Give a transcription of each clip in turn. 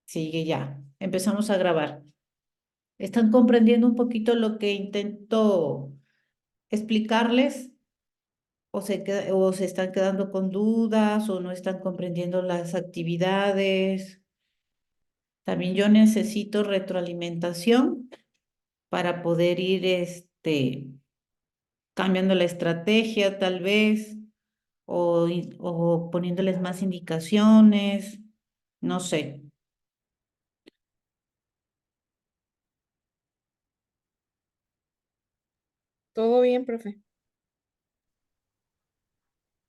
Sigue ya. Empezamos a grabar. ¿Están comprendiendo un poquito lo que intento explicarles? ¿O se están quedando con dudas o no están comprendiendo las actividades? También yo necesito retroalimentación para poder ir cambiando la estrategia tal vez o poniéndoles más indicaciones. No sé. Todo bien, profe.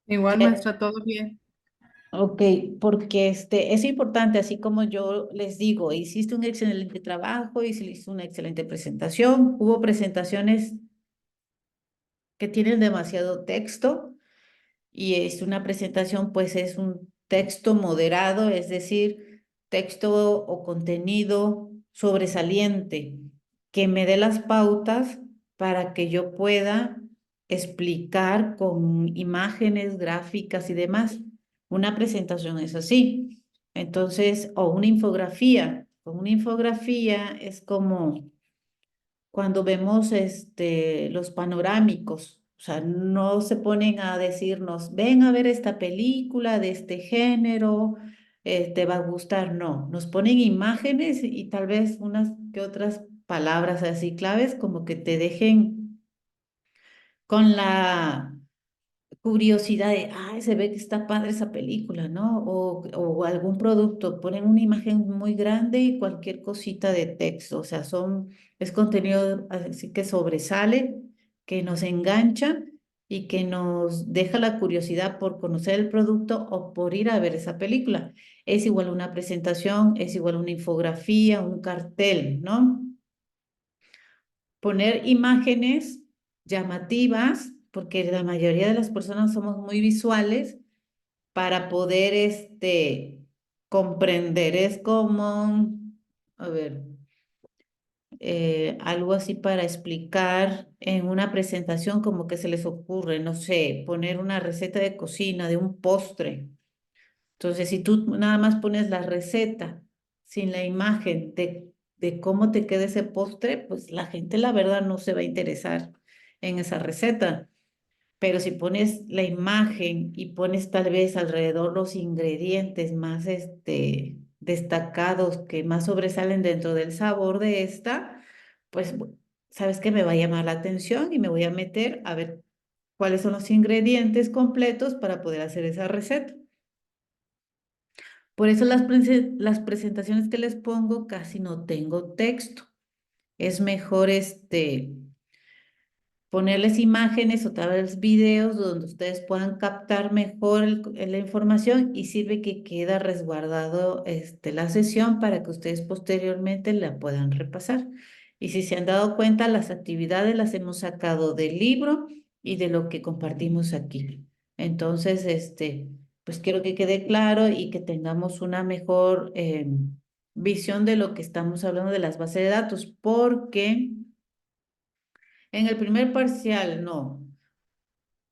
Igual, maestra, todo bien. Ok, porque es importante, así como yo les digo, hiciste un excelente trabajo, hiciste una excelente presentación, hubo presentaciones que tienen demasiado texto y es una presentación, pues es un texto moderado, es decir, texto o contenido sobresaliente, que me dé las pautas para que yo pueda explicar con imágenes, gráficas y demás. Una presentación es así. Entonces, o una infografía. Con una infografía es como cuando vemos los panorámicos, o sea, no se ponen a decirnos, ven a ver esta película de este género, te va a gustar, no, nos ponen imágenes y tal vez unas que otras palabras así claves como que te dejen con la curiosidad de, ay, se ve que está padre esa película, ¿no? O algún producto, ponen una imagen muy grande y cualquier cosita de texto, o sea, es contenido así que sobresale, que nos engancha y que nos deja la curiosidad por conocer el producto o por ir a ver esa película. Es igual una presentación, es igual una infografía, un cartel, ¿no? Poner imágenes llamativas, porque la mayoría de las personas somos muy visuales, para poder comprender. Es como, a ver, algo así para explicar en una presentación como que se les ocurre, no sé, poner una receta de cocina de un postre. Entonces, si tú nada más pones la receta sin la imagen de cómo te queda ese postre, pues la gente la verdad no se va a interesar en esa receta. Pero si pones la imagen y pones tal vez alrededor los ingredientes más destacados que más sobresalen dentro del sabor de esta, pues sabes que me va a llamar la atención y me voy a meter a ver cuáles son los ingredientes completos para poder hacer esa receta. Por eso las presentaciones que les pongo casi no tengo texto. Es mejor ponerles imágenes o tal vez videos donde ustedes puedan captar mejor la información y sirve que queda resguardado la sesión para que ustedes posteriormente la puedan repasar. Y si se han dado cuenta, las actividades las hemos sacado del libro y de lo que compartimos aquí. Entonces, pues quiero que quede claro y que tengamos una mejor visión de lo que estamos hablando de las bases de datos, porque en el primer parcial no,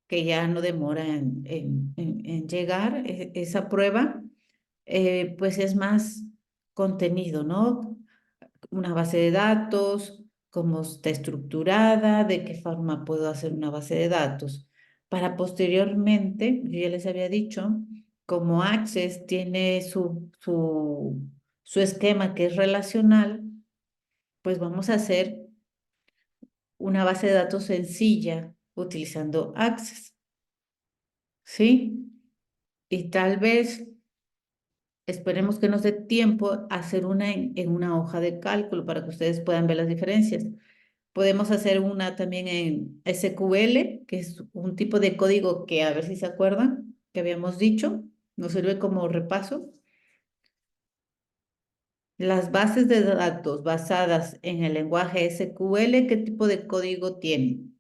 que ya no demora en llegar esa prueba, pues es más contenido, ¿no? Una base de datos, cómo está estructurada, de qué forma puedo hacer una base de datos. Para posteriormente, yo ya les había dicho, como Access tiene su esquema que es relacional, pues vamos a hacer una base de datos sencilla utilizando Access, ¿sí? Y tal vez esperemos que nos dé tiempo a hacer una en una hoja de cálculo para que ustedes puedan ver las diferencias. Podemos hacer una también en SQL, que es un tipo de código que a ver si se acuerdan, que habíamos dicho, nos sirve como repaso. Las bases de datos basadas en el lenguaje SQL, ¿qué tipo de código tienen?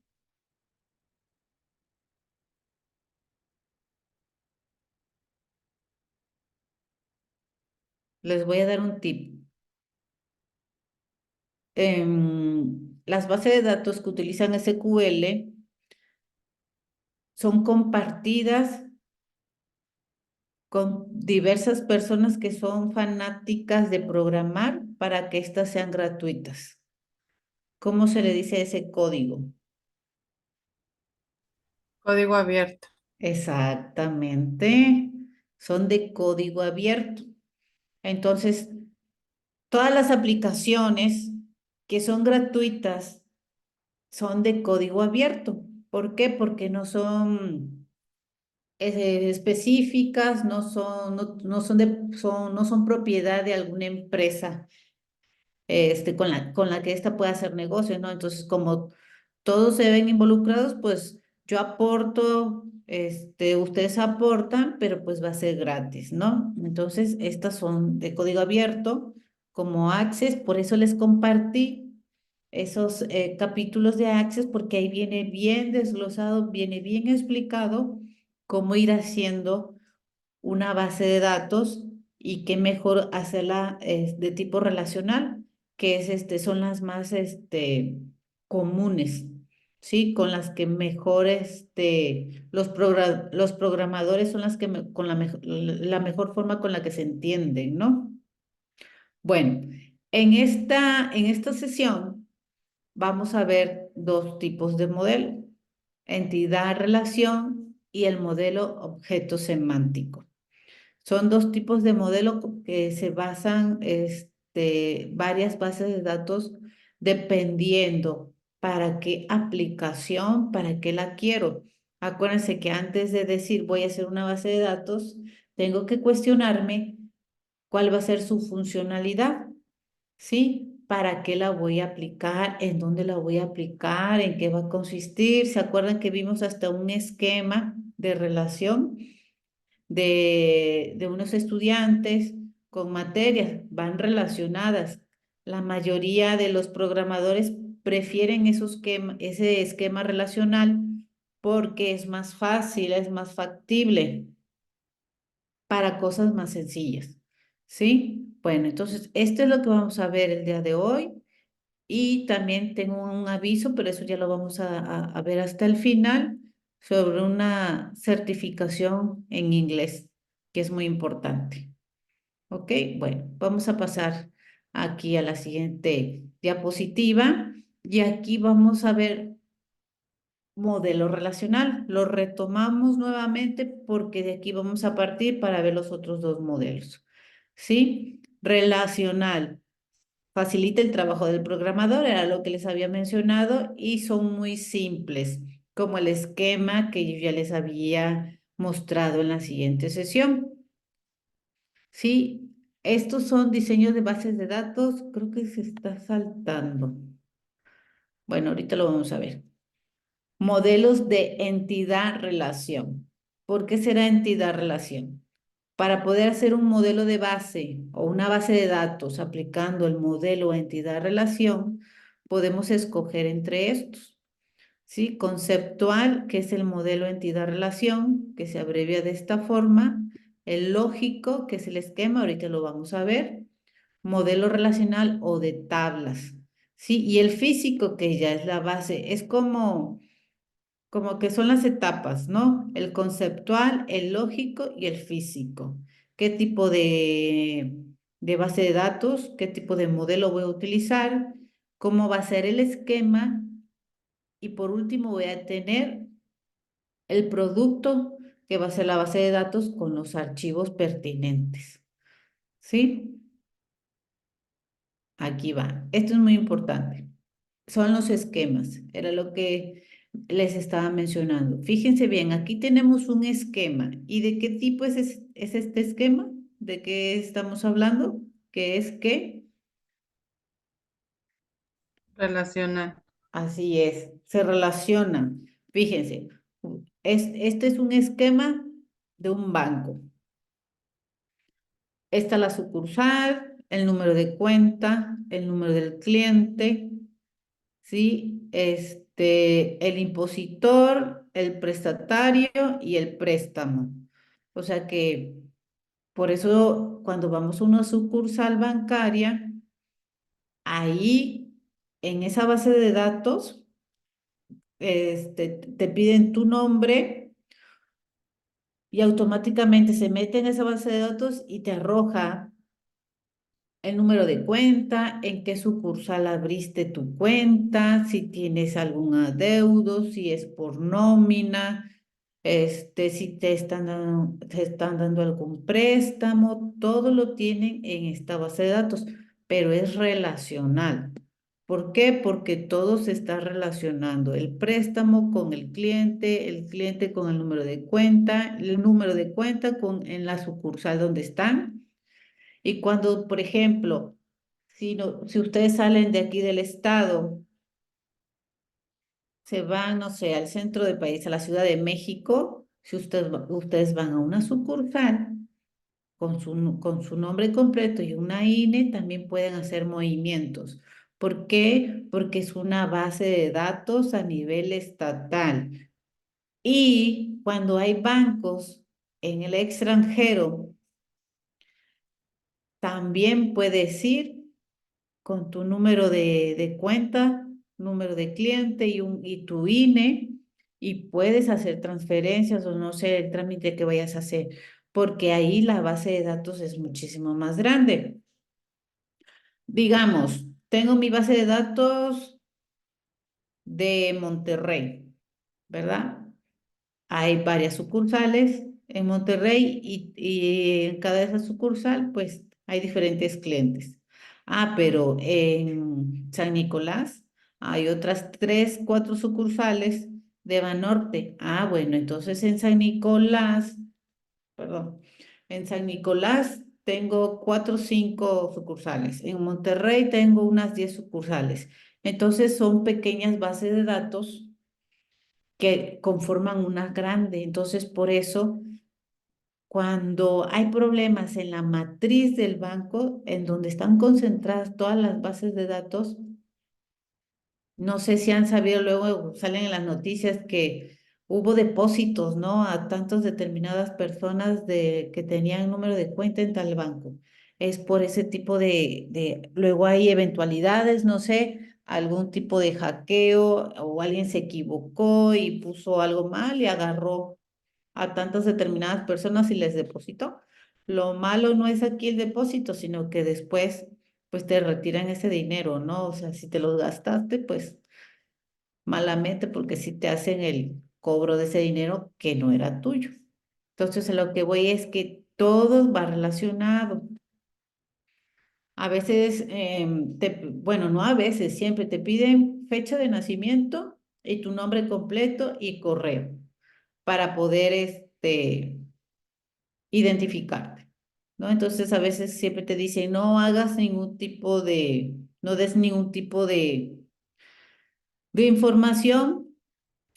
Les voy a dar un tip. Las bases de datos que utilizan SQL son compartidas con diversas personas que son fanáticas de programar para que éstas sean gratuitas. ¿Cómo se le dice a ese código? Código abierto. Exactamente, son de código abierto. Entonces, todas las aplicaciones que son gratuitas son de código abierto. ¿Por qué? Porque no son específicas, no son propiedad de alguna empresa con la que ésta pueda hacer negocio, ¿no? Entonces, como todos se ven involucrados, pues yo aporto, ustedes aportan, pero pues va a ser gratis, ¿no? Entonces, estas son de código abierto, como Access, por eso les compartí esos capítulos de Access, porque ahí viene bien desglosado, viene bien explicado cómo ir haciendo una base de datos y qué mejor hacerla de tipo relacional, que es son las más comunes, ¿sí? Con las que mejor los programadores son las que con la mejor forma con la que se entienden, ¿no? Bueno, en esta sesión vamos a ver dos tipos de modelo: entidad-relación y el modelo objeto semántico. Son dos tipos de modelo que se basan varias bases de datos dependiendo para qué aplicación, para qué la quiero. Acuérdense que antes de decir voy a hacer una base de datos, tengo que cuestionarme cuál va a ser su funcionalidad, ¿sí? ¿Para qué la voy a aplicar? ¿En dónde la voy a aplicar? ¿En qué va a consistir? ¿Se acuerdan que vimos hasta un esquema de relación de unos estudiantes con materias? Van relacionadas? La mayoría de los programadores prefieren ese esquema relacional porque es más fácil, es más factible para cosas más sencillas, ¿sí? Bueno, entonces, esto es lo que vamos a ver el día de hoy. Y también tengo un aviso, pero eso ya lo vamos a ver hasta el final, sobre una certificación en inglés, que es muy importante. ¿Ok? Bueno, vamos a pasar aquí a la siguiente diapositiva y aquí vamos a ver modelo relacional. Lo retomamos nuevamente porque de aquí vamos a partir para ver los otros dos modelos. ¿Sí? Relacional. Facilita el trabajo del programador, era lo que les había mencionado, y son muy simples, como el esquema que yo ya les había mostrado en la siguiente sesión. Sí, estos son diseños de bases de datos, creo que se está saltando. Bueno, ahorita lo vamos a ver. Modelos de entidad-relación. ¿Por qué será entidad-relación? Para poder hacer un modelo de base o una base de datos aplicando el modelo entidad-relación, podemos escoger entre estos. ¿Sí? Conceptual, que es el modelo entidad-relación, que se abrevia de esta forma. El lógico, que es el esquema, ahorita lo vamos a ver. Modelo relacional o de tablas. ¿Sí? Y el físico, que ya es la base, es como que son las etapas, ¿no? El conceptual, el lógico y el físico. ¿Qué tipo de base de datos? ¿Qué tipo de modelo voy a utilizar? ¿Cómo va a ser el esquema? Y por último voy a tener el producto, que va a ser la base de datos con los archivos pertinentes. ¿Sí? Aquí va. Esto es muy importante. Son los esquemas, era lo que les estaba mencionando. Fíjense bien, aquí tenemos un esquema. ¿Y de qué tipo es este esquema? ¿De qué estamos hablando? ¿Qué es qué? Relacional. Así es, se relacionan. Fíjense, este es un esquema de un banco. Esta es la sucursal, el número de cuenta, el número del cliente, ¿sí? El impositor, el prestatario y el préstamo. O sea que por eso cuando vamos a una sucursal bancaria, ahí en esa base de datos, te piden tu nombre y automáticamente se mete en esa base de datos y te arroja el número de cuenta, en qué sucursal abriste tu cuenta, si tienes algún adeudo, si es por nómina, si te están dando algún préstamo, todo lo tienen en esta base de datos, pero es relacional. ¿Por qué? Porque todo se está relacionando, el préstamo con el cliente con el número de cuenta, el número de cuenta con en la sucursal donde están. Y cuando, por ejemplo, si ustedes salen de aquí del estado, se van, no sé, al centro del país, a la Ciudad de México, si ustedes van a una sucursal con su nombre completo y una INE, también pueden hacer movimientos. ¿Por qué? Porque es una base de datos a nivel estatal. Y cuando hay bancos en el extranjero, también puedes ir con tu número de cuenta, número de cliente y tu INE y puedes hacer transferencias o no sé el trámite que vayas a hacer, porque ahí la base de datos es muchísimo más grande. Digamos, tengo mi base de datos de Monterrey, ¿verdad? Hay varias sucursales en Monterrey y en cada de esas sucursal, pues hay diferentes clientes. Ah, pero en San Nicolás hay otras tres, cuatro sucursales de Banorte. Ah, bueno, entonces en San Nicolás, perdón, en San Nicolás tengo cuatro o cinco sucursales. En Monterrey tengo unas 10 sucursales. Entonces son pequeñas bases de datos que conforman una grande. Entonces, por eso, cuando hay problemas en la matriz del banco, en donde están concentradas todas las bases de datos, no sé si han sabido, luego salen en las noticias que hubo depósitos, ¿no? A tantas determinadas personas que tenían número de cuenta en tal banco. Es por ese tipo luego hay eventualidades, no sé, algún tipo de hackeo o alguien se equivocó y puso algo mal y agarró a tantas determinadas personas y les depositó. Lo malo no es aquí el depósito, sino que después, pues te retiran ese dinero, ¿no? O sea, si te lo gastaste, pues malamente porque si te hacen el cobro de ese dinero que no era tuyo. Entonces, a lo que voy es que todo va relacionado. A veces, bueno, no a veces, siempre te piden fecha de nacimiento y tu nombre completo y correo para poder identificarte, ¿no? Entonces, a veces siempre te dicen, no hagas ningún tipo no des ningún tipo de información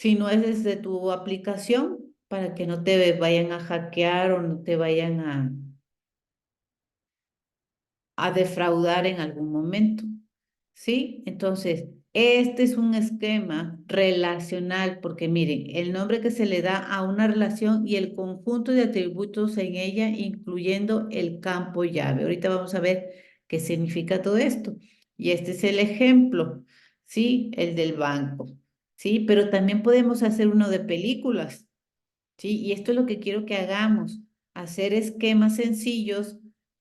si no es desde tu aplicación para que no te vayan a hackear o no te vayan a defraudar en algún momento, ¿sí? Entonces, este es un esquema relacional porque miren, el nombre que se le da a una relación y el conjunto de atributos en ella, incluyendo el campo llave. Ahorita vamos a ver qué significa todo esto. Y este es el ejemplo, ¿sí? El del banco, ¿sí? Pero también podemos hacer uno de películas. Sí, y esto es lo que quiero que hagamos, hacer esquemas sencillos,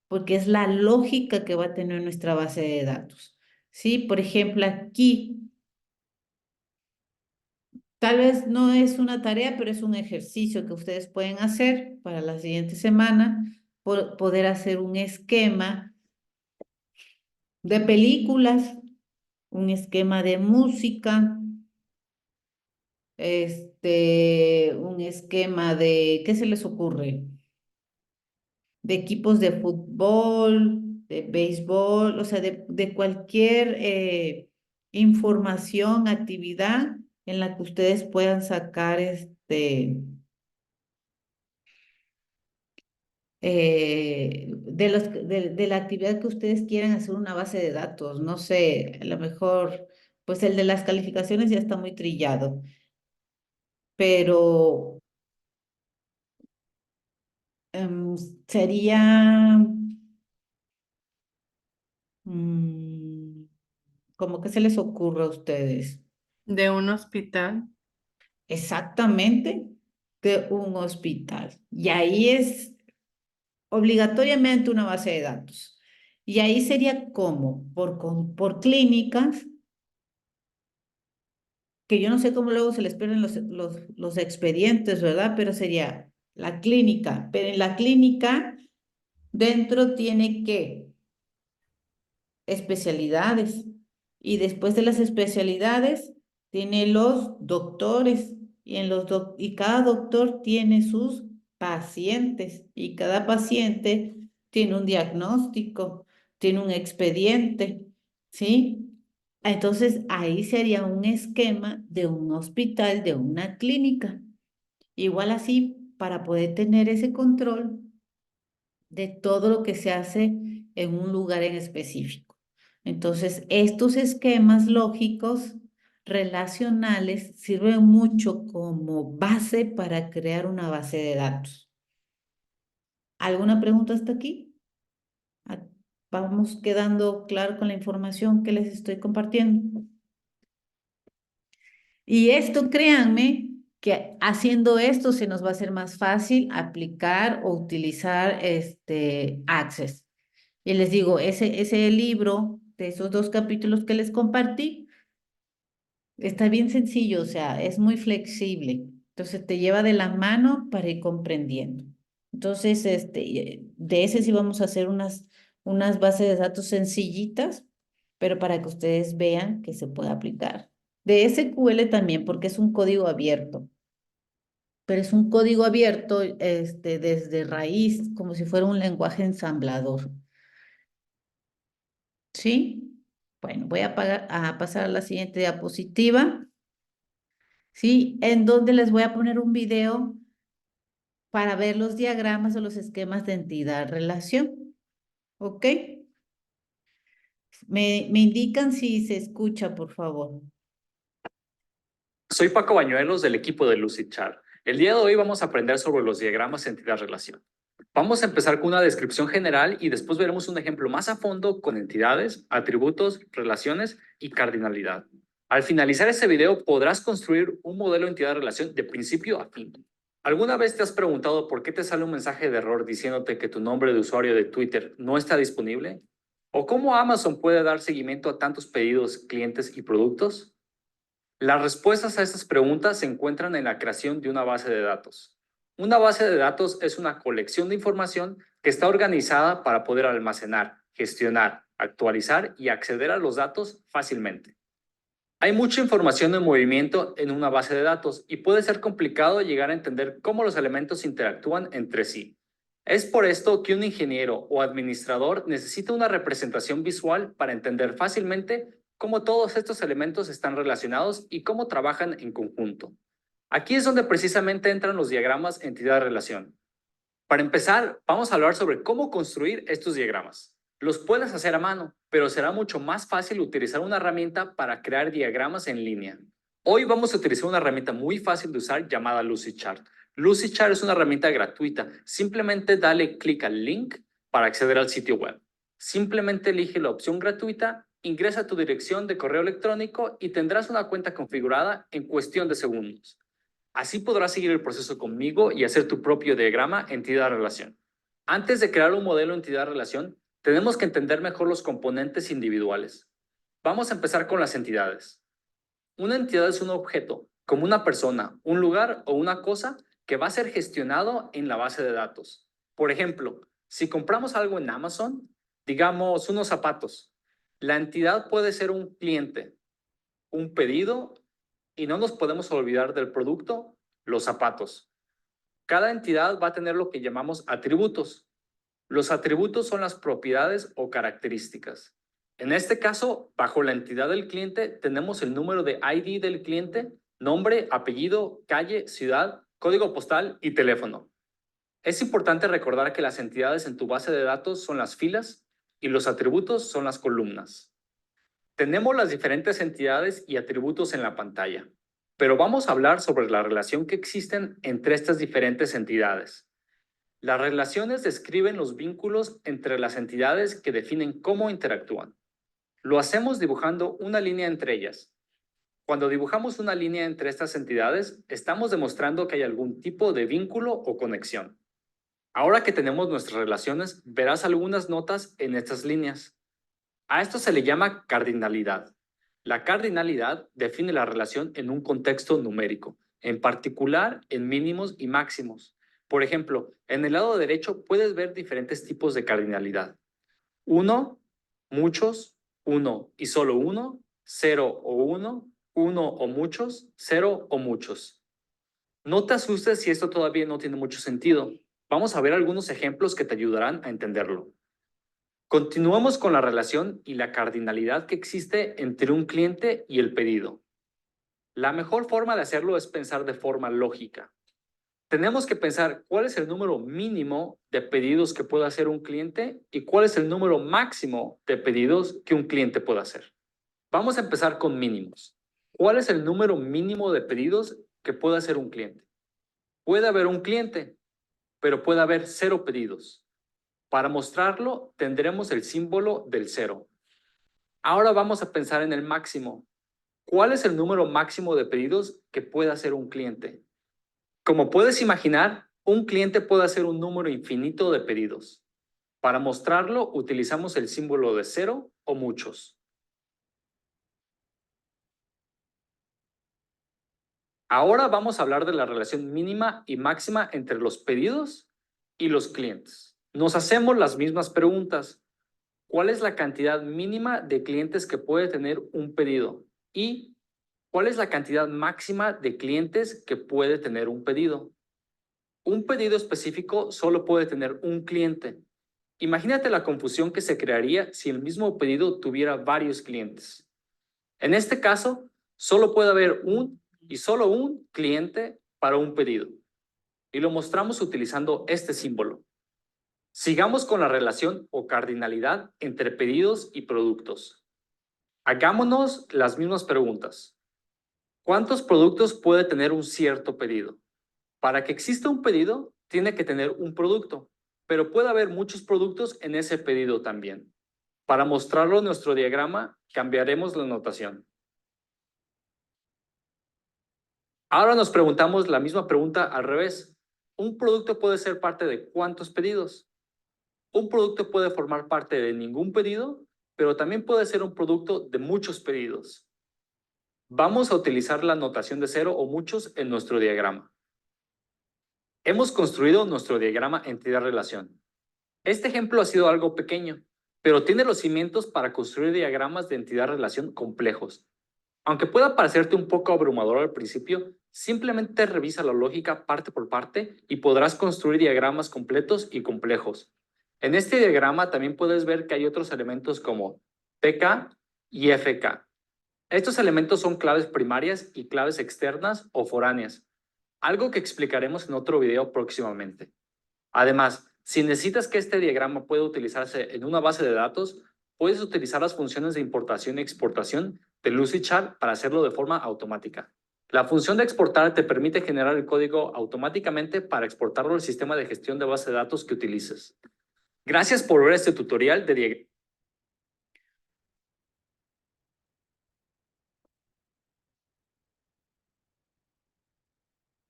porque es la lógica que va a tener nuestra base de datos. Sí, por ejemplo, aquí, tal vez no es una tarea, pero es un ejercicio que ustedes pueden hacer para la siguiente semana, poder hacer un esquema de películas, un esquema de música, un esquema de, ¿qué se les ocurre? De equipos de fútbol, de béisbol, o sea, de cualquier información, actividad en la que ustedes puedan sacar de la actividad que ustedes quieran hacer una base de datos. No sé, a lo mejor, pues el de las calificaciones ya está muy trillado, pero em, sería, mm, ¿cómo que se les ocurre a ustedes? De un hospital. Exactamente. de un hospital. Y ahí es obligatoriamente una base de datos. Y ahí sería como por clínicas, que yo no sé cómo luego se les pierden los expedientes, ¿verdad? Pero sería la clínica. Pero en la clínica dentro tiene que especialidades. Y después de las especialidades, tiene los doctores. Y cada doctor tiene sus pacientes. Y cada paciente tiene un diagnóstico, tiene un expediente. ¿Sí? Entonces, ahí sería un esquema de un hospital, de una clínica. Igual así, para poder tener ese control de todo lo que se hace en un lugar en específico. Entonces, estos esquemas lógicos relacionales sirven mucho como base para crear una base de datos. ¿Alguna pregunta hasta aquí? Ah, ¿vamos quedando claro con la información que les estoy compartiendo? Y esto, créanme, que haciendo esto se nos va a hacer más fácil aplicar o utilizar Access. Y les digo, ese libro de esos 2 capítulos que les compartí está bien sencillo, o sea, es muy flexible. Entonces te lleva de la mano para ir comprendiendo. Entonces, de ese sí vamos a hacer unas bases de datos sencillitas, pero para que ustedes vean que se puede aplicar. De SQL también, porque es un código abierto, pero es un código abierto desde raíz, como si fuera un lenguaje ensamblador. ¿Sí? Bueno, voy a pasar a la siguiente diapositiva. ¿Sí? En donde les voy a poner un video para ver los diagramas o los esquemas de entidad-relación. ¿Ok? Me indican si se escucha, por favor. Soy Paco Bañuelos del equipo de Lucidchart. El día de hoy vamos a aprender sobre los diagramas entidad-relación. Vamos a empezar con una descripción general y después veremos un ejemplo más a fondo con entidades, atributos, relaciones y cardinalidad. Al finalizar este video podrás construir un modelo entidad-relación de principio a fin. ¿Alguna vez te has preguntado por qué te sale un mensaje de error diciéndote que tu nombre de usuario de Twitter no está disponible? ¿O cómo Amazon puede dar seguimiento a tantos pedidos, clientes y productos? Las respuestas a estas preguntas se encuentran en la creación de una base de datos. Una base de datos es una colección de información que está organizada para poder almacenar, gestionar, actualizar y acceder a los datos fácilmente. Hay mucha información en movimiento en una base de datos y puede ser complicado llegar a entender cómo los elementos interactúan entre sí. Es por esto que un ingeniero o administrador necesita una representación visual para entender fácilmente cómo todos estos elementos están relacionados y cómo trabajan en conjunto. Aquí es donde precisamente entran los diagramas entidad-relación. Para empezar, vamos a hablar sobre cómo construir estos diagramas. Los puedes hacer a mano, pero será mucho más fácil utilizar una herramienta para crear diagramas en línea. Hoy vamos a utilizar una herramienta muy fácil de usar llamada Lucidchart. Lucidchart es una herramienta gratuita. Simplemente dale clic al link para acceder al sitio web. Simplemente elige la opción gratuita, ingresa tu dirección de correo electrónico y tendrás una cuenta configurada en cuestión de segundos. Así podrás seguir el proceso conmigo y hacer tu propio diagrama entidad-relación. Antes de crear un modelo entidad-relación, tenemos que entender mejor los componentes individuales. Vamos a empezar con las entidades. Una entidad es un objeto, como una persona, un lugar o una cosa que va a ser gestionado en la base de datos. Por ejemplo, si compramos algo en Amazon, digamos unos zapatos, la entidad puede ser un cliente, un pedido y no nos podemos olvidar del producto, los zapatos. Cada entidad va a tener lo que llamamos atributos. Los atributos son las propiedades o características. En este caso, bajo la entidad del cliente, tenemos el número de ID del cliente, nombre, apellido, calle, ciudad, código postal y teléfono. Es importante recordar que las entidades en tu base de datos son las filas y los atributos son las columnas. Tenemos las diferentes entidades y atributos en la pantalla, pero vamos a hablar sobre la relación que existen entre estas diferentes entidades. Las relaciones describen los vínculos entre las entidades que definen cómo interactúan. Lo hacemos dibujando una línea entre ellas. Cuando dibujamos una línea entre estas entidades, estamos demostrando que hay algún tipo de vínculo o conexión. Ahora que tenemos nuestras relaciones, verás algunas notas en estas líneas. A esto se le llama cardinalidad. La cardinalidad define la relación en un contexto numérico, en particular en mínimos y máximos. Por ejemplo, en el lado derecho puedes ver diferentes tipos de cardinalidad. 1, muchos, 1 y solo 1, 0 o 1, 1 o muchos, 0 o muchos. No te asustes si esto todavía no tiene mucho sentido. Vamos a ver algunos ejemplos que te ayudarán a entenderlo. Continuamos con la relación y la cardinalidad que existe entre un cliente y el pedido. La mejor forma de hacerlo es pensar de forma lógica. Tenemos que pensar cuál es el número mínimo de pedidos que puede hacer un cliente y cuál es el número máximo de pedidos que un cliente puede hacer. Vamos a empezar con mínimos. ¿Cuál es el número mínimo de pedidos que puede hacer un cliente? Puede haber un cliente, pero puede haber 0 pedidos. Para mostrarlo, tendremos el símbolo del 0. Ahora vamos a pensar en el máximo. ¿Cuál es el número máximo de pedidos que puede hacer un cliente? Como puedes imaginar, un cliente puede hacer un número infinito de pedidos. Para mostrarlo, utilizamos el símbolo de 0 o muchos. Ahora vamos a hablar de la relación mínima y máxima entre los pedidos y los clientes. Nos hacemos las mismas preguntas. ¿Cuál es la cantidad mínima de clientes que puede tener un pedido? ¿Y cuál es la cantidad máxima de clientes que puede tener un pedido? Un pedido específico solo puede tener un cliente. Imagínate la confusión que se crearía si el mismo pedido tuviera varios clientes. En este caso, solo puede haber un y solo un cliente para un pedido. Y lo mostramos utilizando este símbolo. Sigamos con la relación o cardinalidad entre pedidos y productos. Hagámonos las mismas preguntas. ¿Cuántos productos puede tener un cierto pedido? Para que exista un pedido, tiene que tener un producto, pero puede haber muchos productos en ese pedido también. Para mostrarlo en nuestro diagrama, cambiaremos la notación. Ahora nos preguntamos la misma pregunta al revés. ¿Un producto puede ser parte de cuántos pedidos? Un producto puede formar parte de ningún pedido, pero también puede ser un producto de muchos pedidos. Vamos a utilizar la notación de 0 o muchos en nuestro diagrama. Hemos construido nuestro diagrama entidad-relación. Este ejemplo ha sido algo pequeño, pero tiene los cimientos para construir diagramas de entidad-relación complejos. Aunque pueda parecerte un poco abrumador al principio, simplemente revisa la lógica parte por parte y podrás construir diagramas completos y complejos. En este diagrama también puedes ver que hay otros elementos como PK y FK. Estos elementos son claves primarias y claves externas o foráneas, algo que explicaremos en otro video próximamente. Además, si necesitas que este diagrama pueda utilizarse en una base de datos, puedes utilizar las funciones de importación y exportación de Lucidchart para hacerlo de forma automática. La función de exportar te permite generar el código automáticamente para exportarlo al sistema de gestión de base de datos que utilices. Gracias por ver este tutorial de diagrama.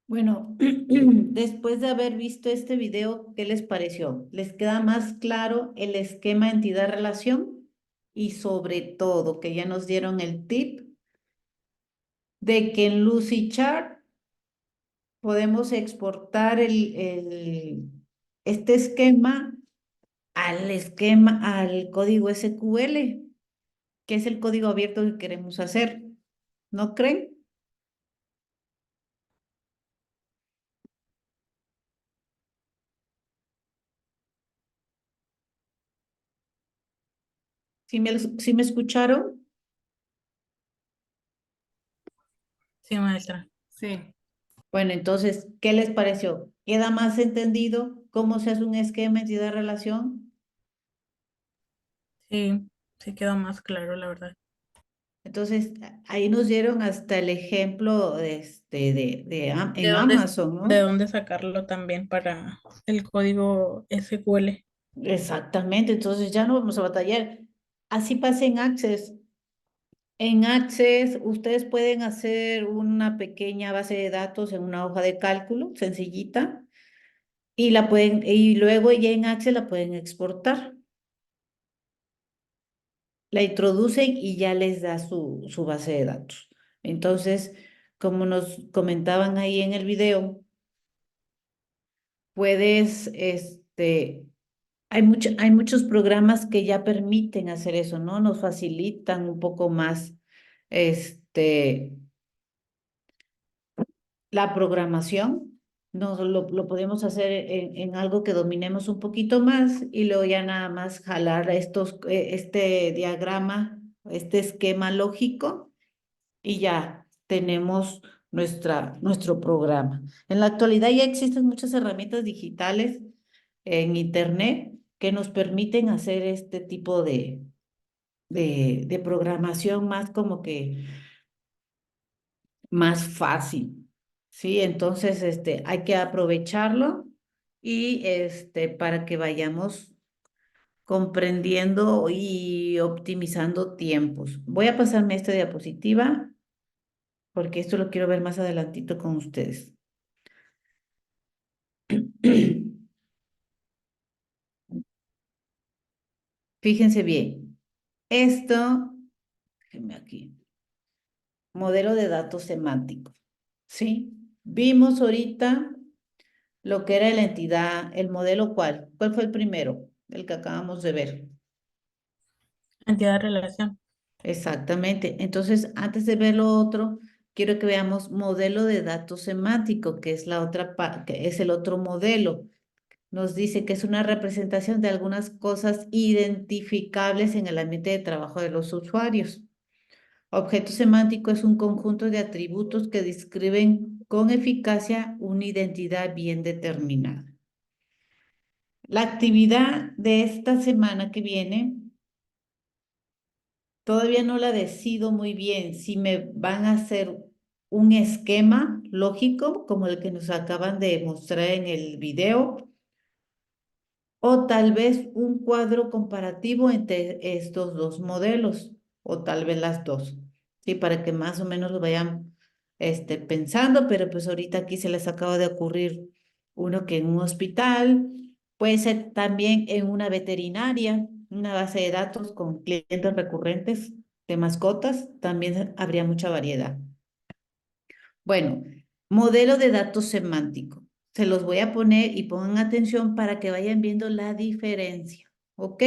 Bueno, después de haber visto este video, ¿qué les pareció? ¿Les queda más claro el esquema entidad-relación? Y sobre todo, que ya nos dieron el tip de que en Lucidchart podemos exportar este esquema al código SQL, que es el código abierto que queremos hacer. ¿No creen? ¿Sí me escucharon? Sí, maestra. Sí, Bueno, entonces, ¿qué les pareció? ¿Queda más entendido cómo se hace un esquema entidad-relación? Sí, sí quedó más claro, la verdad. Entonces, ahí nos dieron hasta el ejemplo ¿De en dónde, Amazon, de ¿no? dónde sacarlo también para el código SQL? Exactamente, entonces ya no vamos a batallar. Así pasa en Access. En Access, ustedes pueden hacer una pequeña base de datos en una hoja de cálculo sencillita y luego ya en Access la pueden exportar. La introducen y ya les da su base de datos. Entonces, como nos comentaban ahí en el video, puedes, hay muchos programas que ya permiten hacer eso, ¿no? Nos facilitan un poco más, este, la programación. Lo podemos hacer en algo que dominemos un poquito más y luego ya nada más jalar este diagrama, este esquema lógico y ya tenemos nuestro programa. En la actualidad ya existen muchas herramientas digitales en Internet que nos permiten hacer este tipo de programación más como que más fácil, ¿sí? Entonces, hay que aprovecharlo y para que vayamos comprendiendo y optimizando tiempos. Voy a pasarme esta diapositiva porque esto lo quiero ver más adelantito con ustedes. Fíjense bien, esto, déjenme aquí, modelo de datos semántico, ¿sí? Vimos ahorita lo que era la entidad, el modelo ¿cuál fue el primero? El que acabamos de ver. Entidad de relación. Exactamente. Entonces, antes de ver lo otro, quiero que veamos modelo de datos semántico, que es que es el otro modelo. Nos dice que es una representación de algunas cosas identificables en el ambiente de trabajo de los usuarios. Objeto semántico es un conjunto de atributos que describen con eficacia una identidad bien determinada. La actividad de esta semana que viene, todavía no la decido muy bien si me van a hacer un esquema lógico como el que nos acaban de mostrar en el video o tal vez un cuadro comparativo entre estos dos modelos o tal vez las dos, ¿sí? Para que más o menos lo vayan pensando, pero pues ahorita aquí se les acaba de ocurrir uno que en un hospital, puede ser también en una veterinaria, una base de datos con clientes recurrentes de mascotas, también habría mucha variedad. Bueno, modelo de datos semántico. Se los voy a poner y pongan atención para que vayan viendo la diferencia, ¿ok?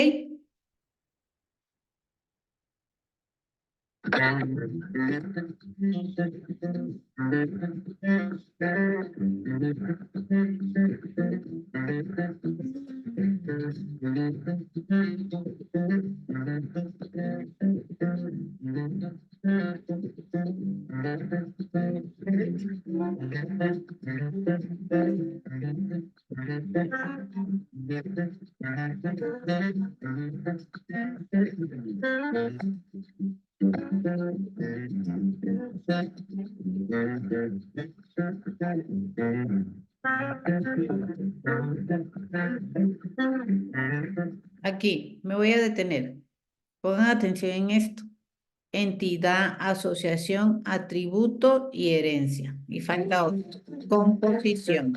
Aquí me voy a detener. Pongan atención en esto. Entidad, asociación, atributo y herencia. Y falta otro. Composición.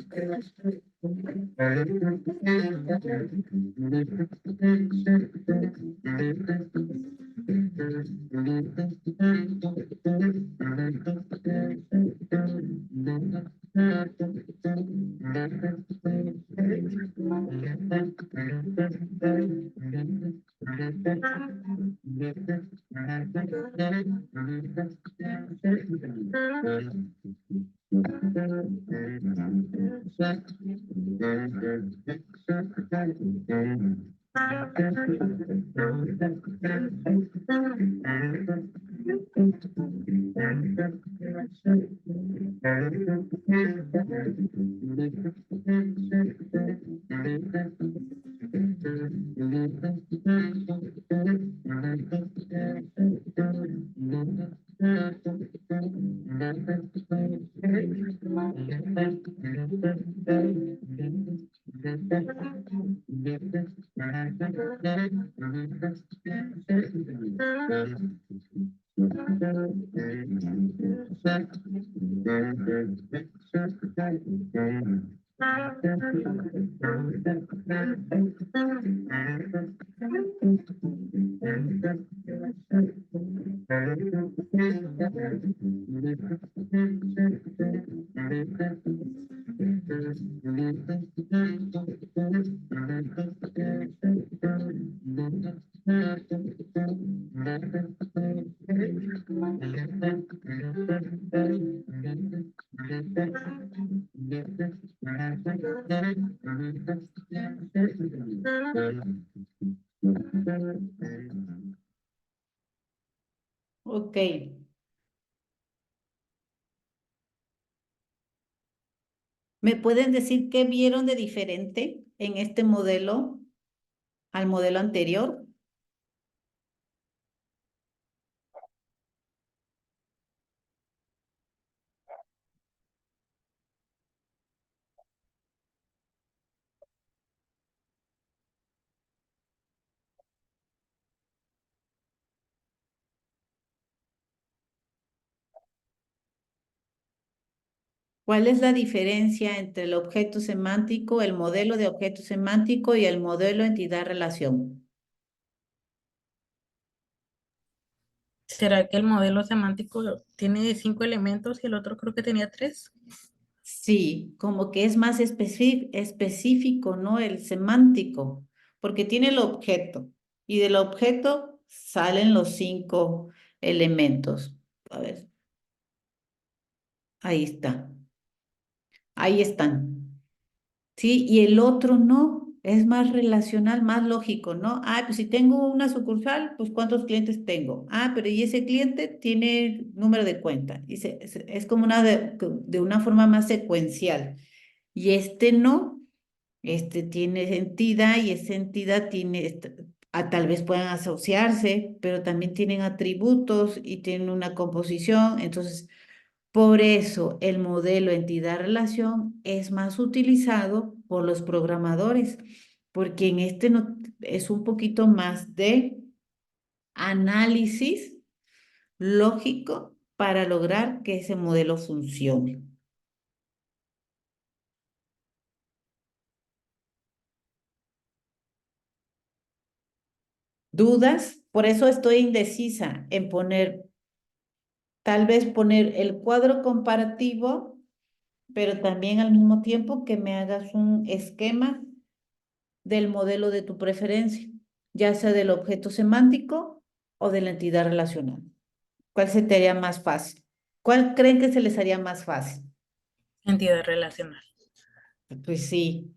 Ok. ¿Me pueden decir qué vieron de diferente en este modelo al modelo anterior? ¿Cuál es la diferencia entre el objeto semántico, el modelo de objeto semántico y el modelo entidad-relación? ¿Será que el modelo semántico tiene 5 elementos y el otro creo que tenía 3? Sí, como que es más específico, ¿no? El semántico, porque tiene el objeto y del objeto salen los 5 elementos. A ver, ahí está, ahí están. Sí, y el otro no, es más relacional, más lógico, ¿no? Ah, pues si tengo una sucursal, pues ¿cuántos clientes tengo? Ah, pero y ese cliente tiene número de cuenta. Y es como de una forma más secuencial. Y este no, este tiene entidad y esa entidad tiene, tal vez puedan asociarse, pero también tienen atributos y tienen una composición. Entonces, por eso el modelo entidad-relación es más utilizado por los programadores, porque en este no, es un poquito más de análisis lógico para lograr que ese modelo funcione. ¿Dudas? Por eso estoy indecisa en poner, tal vez poner el cuadro comparativo, pero también al mismo tiempo que me hagas un esquema del modelo de tu preferencia, ya sea del objeto semántico o de la entidad relacional. ¿Cuál se te haría más fácil? ¿Cuál creen que se les haría más fácil? Entidad relacional. Pues sí,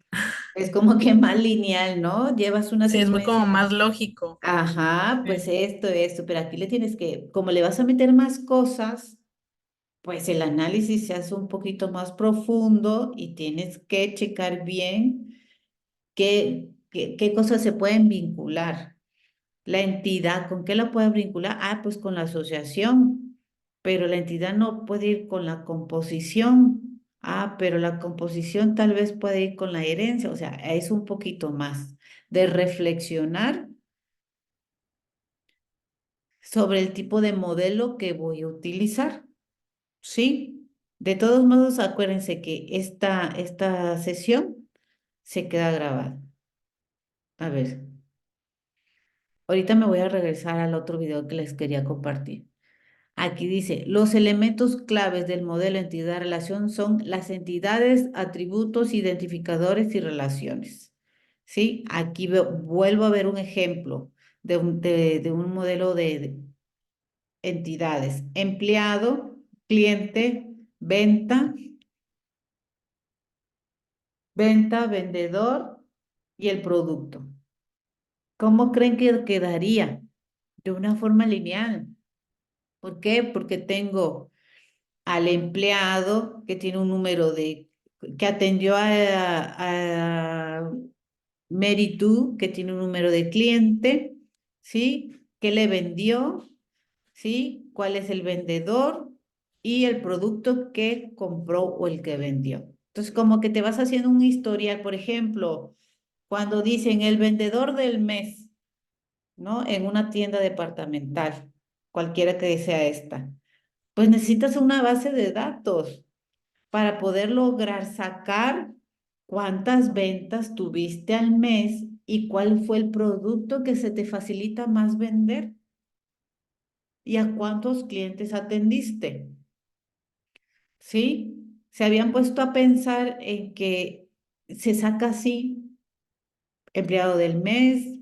es como que más lineal, ¿no? Llevas una Sí, es muy como secuencia. más lógico. Ajá, pues Sí. esto, pero aquí le tienes que, como le vas a meter más cosas, pues el análisis se hace un poquito más profundo y tienes que checar bien qué cosas se pueden vincular. La entidad, ¿con qué la puede vincular? Ah, pues con la asociación, pero la entidad no puede ir con la composición. Ah, pero la composición tal vez puede ir con la herencia, o sea, es un poquito más de reflexionar sobre el tipo de modelo que voy a utilizar, ¿sí? De todos modos, acuérdense que esta sesión se queda grabada. A ver, ahorita me voy a regresar al otro video que les quería compartir. Aquí dice, los elementos claves del modelo entidad-relación son las entidades, atributos, identificadores y relaciones. ¿Sí? Aquí vuelvo a ver un ejemplo de un modelo de entidades. Empleado, cliente, venta, vendedor y el producto. ¿Cómo creen que quedaría? De una forma lineal. ¿Por qué? Porque tengo al empleado que tiene un número que atendió a Mary Do, que tiene un número de cliente, ¿sí? ¿Qué le vendió? ¿Sí? ¿Cuál es el vendedor? Y el producto que compró o el que vendió. Entonces, como que te vas haciendo un historial, por ejemplo, cuando dicen el vendedor del mes, ¿no? En una tienda departamental. cualquiera que sea esta, pues necesitas una base de datos para poder lograr sacar cuántas ventas tuviste al mes y cuál fue el producto que se te facilita más vender y a cuántos clientes atendiste. ¿Sí? Se habían puesto a pensar en que se saca así empleado del mes,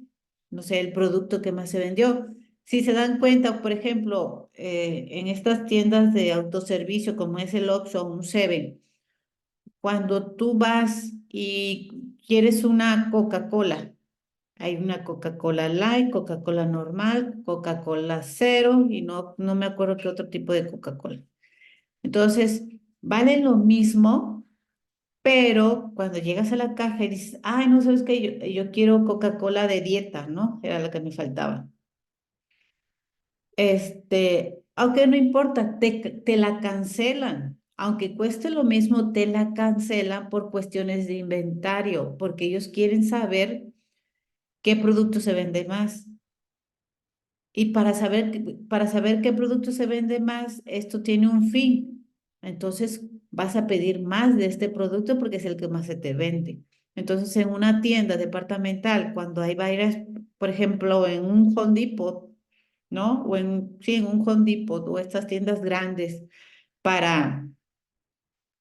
no sé, el producto que más se vendió. Si se dan cuenta, por ejemplo, en estas tiendas de autoservicio como es el Oxxo o un Seven, cuando tú vas y quieres una Coca-Cola, hay una Coca-Cola Light, Coca-Cola normal, Coca-Cola cero y no me acuerdo qué otro tipo de Coca-Cola. Entonces, vale lo mismo, pero cuando llegas a la caja y dices, ay, no sabes qué, yo quiero Coca-Cola de dieta, ¿no? Era la que me faltaba. Aunque no importa, te la cancelan. Aunque cueste lo mismo, te la cancelan por cuestiones de inventario, porque ellos quieren saber qué producto se vende más. Y para saber qué producto se vende más, esto tiene un fin. Entonces vas a pedir más de este producto porque es el que más se te vende. Entonces en una tienda departamental, cuando hay varias, por ejemplo, en un Home Depot, ¿no? Sí, en un Home Depot o estas tiendas grandes para,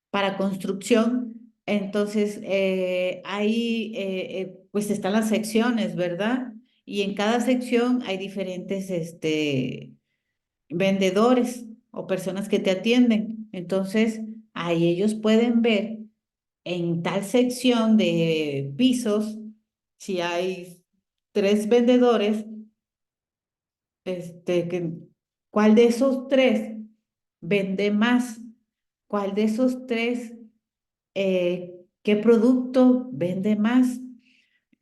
para construcción, entonces ahí pues están las secciones, ¿verdad? Y en cada sección hay diferentes vendedores o personas que te atienden. Entonces, ahí ellos pueden ver en tal sección de pisos, si hay 3 vendedores, ¿cuál de esos 3 vende más? ¿Cuál de esos 3 qué producto vende más?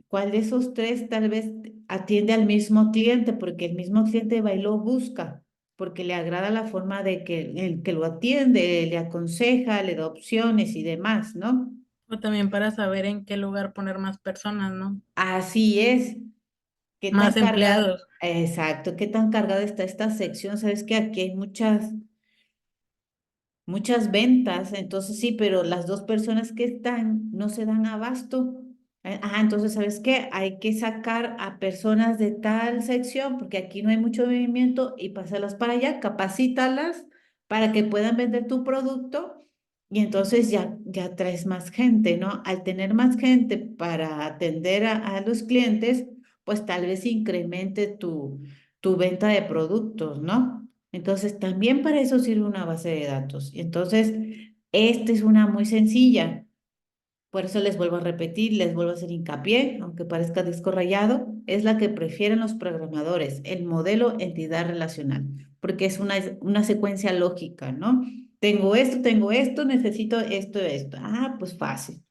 ¿Cuál de esos 3 tal vez atiende al mismo cliente? Porque el mismo cliente va y lo busca, porque le agrada la forma de que el que lo atiende, le aconseja, le da opciones y demás, ¿no? O también para saber en qué lugar poner más personas, ¿no? Así es. ¿Qué tan Más cargada? empleados. Exacto, ¿qué tan cargada está esta sección? Sabes que aquí hay muchas ventas, entonces sí, pero las 2 personas que están no se dan abasto. Entonces, ¿sabes qué? Hay que sacar a personas de tal sección porque aquí no hay mucho movimiento y pasarlas para allá, capacítalas para que puedan vender tu producto y entonces ya traes más gente, ¿no? Al tener más gente para atender a los clientes, pues tal vez incremente tu venta de productos, ¿no? Entonces, también para eso sirve una base de datos. Entonces, esta es una muy sencilla. Por eso les vuelvo a repetir, les vuelvo a hacer hincapié, aunque parezca disco rayado, es la que prefieren los programadores, el modelo entidad relacional, porque es una secuencia lógica, ¿no? Tengo esto, necesito esto. Pues fácil.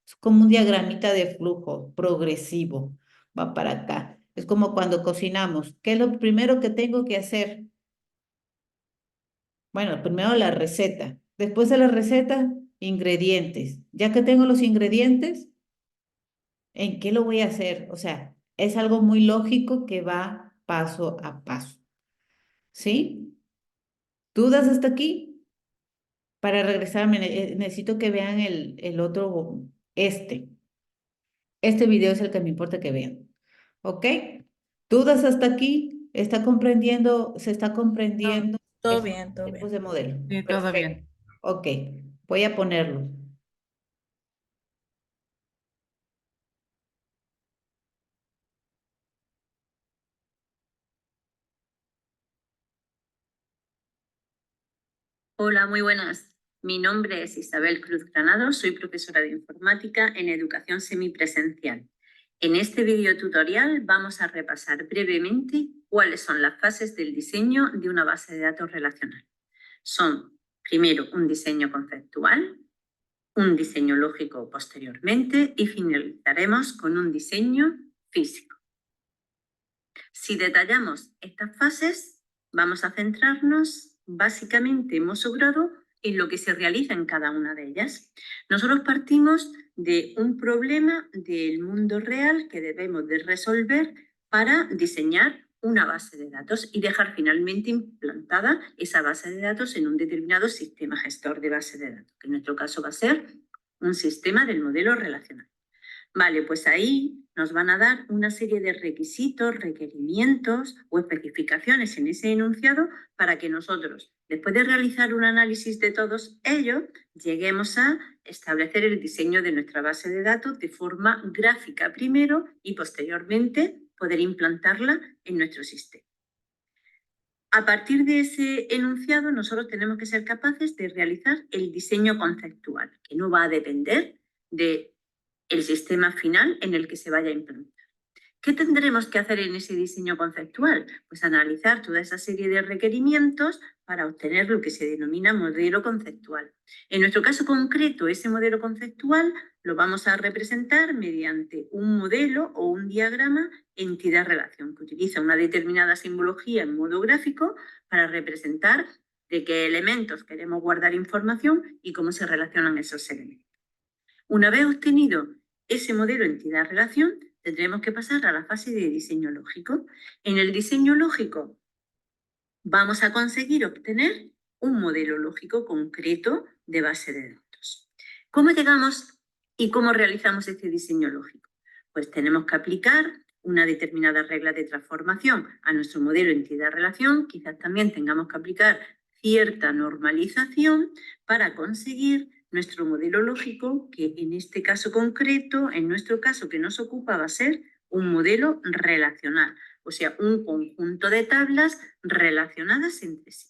Es como un diagramita de flujo progresivo. Va para acá. Es como cuando cocinamos. ¿Qué es lo primero que tengo que hacer? Bueno, primero la receta. Después de la receta, ingredientes. Ya que tengo los ingredientes, ¿en qué lo voy a hacer? O sea, es algo muy lógico que va paso a paso. ¿Sí? ¿Dudas hasta aquí? Para regresarme, necesito que vean el otro, este. Este video es el que me importa que vean. ¿Ok? ¿Dudas hasta aquí? ¿Está comprendiendo? ¿Se está No, comprendiendo todo estos bien, todo tipos bien. de modelo? Sí, todo Perfecto. bien. Ok, voy a ponerlo. Hola, muy buenas. Mi nombre es Isabel Cruz Granado, soy profesora de informática en educación semipresencial. En este video tutorial vamos a repasar brevemente cuáles son las fases del diseño de una base de datos relacional. Son, primero, un diseño conceptual, un diseño lógico posteriormente y finalizaremos con un diseño físico. Si detallamos estas fases, vamos a centrarnos básicamente en modo grado en lo que se realiza en cada una de ellas. Nosotros partimos de un problema del mundo real que debemos de resolver para diseñar una base de datos y dejar finalmente implantada esa base de datos en un determinado sistema gestor de base de datos, que en nuestro caso va a ser un sistema del modelo relacional. Vale, pues ahí nos van a dar una serie de requisitos, requerimientos o especificaciones en ese enunciado para que nosotros, después de realizar un análisis de todos ellos, lleguemos a establecer el diseño de nuestra base de datos de forma gráfica primero y posteriormente poder implantarla en nuestro sistema. A partir de ese enunciado, nosotros tenemos que ser capaces de realizar el diseño conceptual, que no va a depender del sistema final en el que se vaya a implantar. ¿Qué tendremos que hacer en ese diseño conceptual? Pues analizar toda esa serie de requerimientos para obtener lo que se denomina modelo conceptual. En nuestro caso concreto, ese modelo conceptual lo vamos a representar mediante un modelo o un diagrama entidad-relación, que utiliza una determinada simbología en modo gráfico para representar de qué elementos queremos guardar información y cómo se relacionan esos elementos. Una vez obtenido ese modelo entidad-relación, tendremos que pasar a la fase de diseño lógico. En el diseño lógico vamos a conseguir obtener un modelo lógico concreto de base de datos. ¿Cómo llegamos y cómo realizamos este diseño lógico? Pues tenemos que aplicar una determinada regla de transformación a nuestro modelo entidad-relación. Quizás también tengamos que aplicar cierta normalización para conseguir nuestro modelo lógico, que en este caso concreto, en nuestro caso que nos ocupa, va a ser un modelo relacional, o sea, un conjunto de tablas relacionadas entre sí.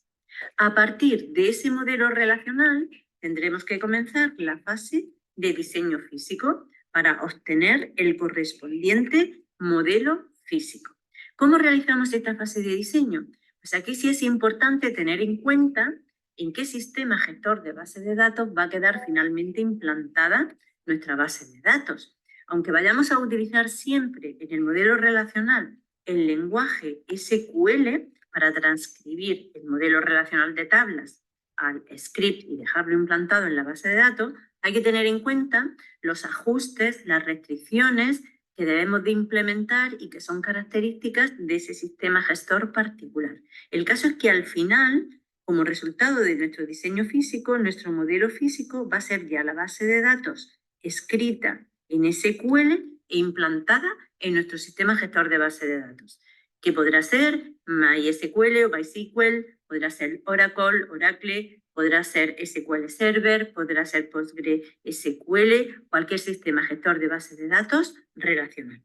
A partir de ese modelo relacional, tendremos que comenzar la fase de diseño físico para obtener el correspondiente modelo físico. ¿Cómo realizamos esta fase de diseño? Pues aquí sí es importante tener en cuenta en qué sistema gestor de base de datos va a quedar finalmente implantada nuestra base de datos. Aunque vayamos a utilizar siempre en el modelo relacional el lenguaje SQL para transcribir el modelo relacional de tablas al script y dejarlo implantado en la base de datos, hay que tener en cuenta los ajustes, las restricciones que debemos de implementar y que son características de ese sistema gestor particular. El caso es que al final, como resultado de nuestro diseño físico, nuestro modelo físico va a ser ya la base de datos escrita en SQL e implantada en nuestro sistema gestor de base de datos, que podrá ser MySQL o MySQL, podrá ser Oracle, podrá ser SQL Server, podrá ser PostgreSQL, cualquier sistema gestor de base de datos relacional.